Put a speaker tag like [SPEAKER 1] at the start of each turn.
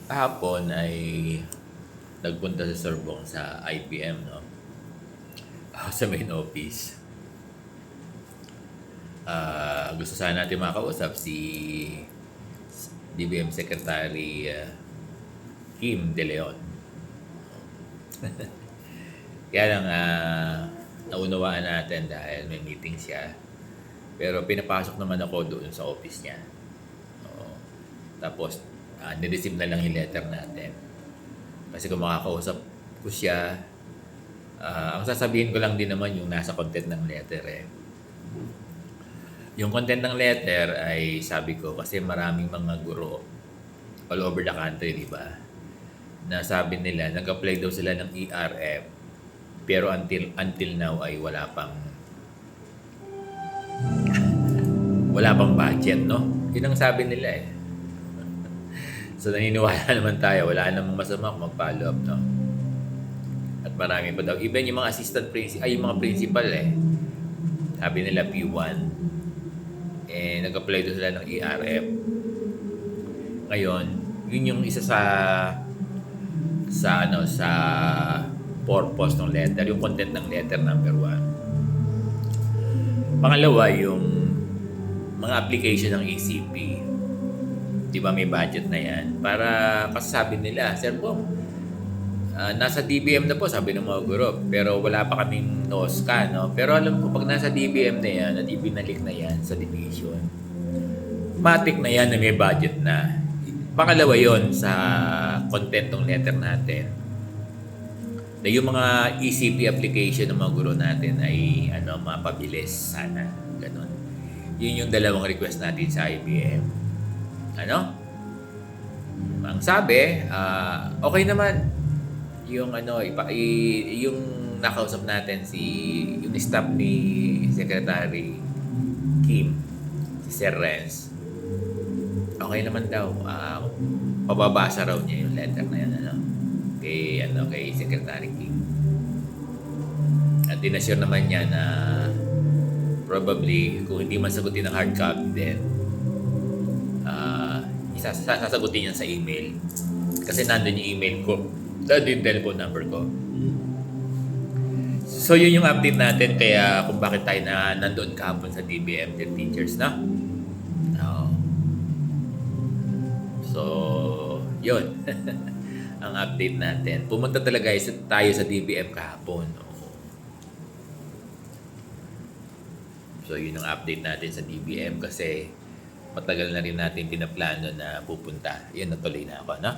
[SPEAKER 1] Kahapon ay nagpunta sa Sorbonne sa IBM, no? Sa main office. Gusto sana natin makausap si DBM Secretary Kim De Leon. Kaya lang, naunawaan natin dahil may meeting siya. Pero pinapasok naman ako doon sa office niya. Oo. Tapos, nireceive na lang yung letter natin. Kasi kung makakausap ko siya, ang sasabihin ko lang din naman yung nasa content ng letter eh. Yung content ng letter ay sabi ko kasi maraming mga guro all over the country, di ba? Na sabi nila, nag-apply daw sila ng ERF pero until now ay wala pang budget, no? Yun ang sabi nila eh. So naniniwala naman tayo, wala namang masama kung mag-follow up, no? At marami pa daw. Even yung mga assistant principal, yung mga principal eh. Sabi nila P1. Nag-apply doon sila ng ERF. Ngayon, yun yung isa sa purpose ng letter, yung content ng letter number 1. Pangalawa, yung mga application ng ECP. Di ba may budget na yan? Para kasi sabi nila, Sir Bong, nasa DBM na po, sabi ng mga guro, pero wala pa kaming NOSCA, no? Pero alam ko, pag nasa DBM na yan, at ibinalik na yan sa division, matik na yan na may budget na. Pangalawa yon sa content ng letter natin, na yung mga ECP application ng mga guro natin ay mapabilis sana. Ganon. Yun yung dalawang request natin sa IBM. Ang sabi, okay naman yung yung nakausap natin yung staff ni Secretary Kim, si Sir Renz. Okay naman daw. Pababasa raw niya yung letter na yan kay Secretary Kim. At dinassure naman niya na probably kung hindi man sagutin ng hard copy then sasagutin niya sa email. Kasi nandun yung email ko. Nandun yung telephone number ko. So yun yung update natin kaya kung bakit tayo nandoon kahapon sa DBM Dear Teachers, no? So, yun. Ang update natin. Pumunta talaga tayo sa DBM kahapon. So, yun ang update natin sa DBM kasi matagal na rin natin pinaplano na pupunta. Yun, natuloy na ako, no?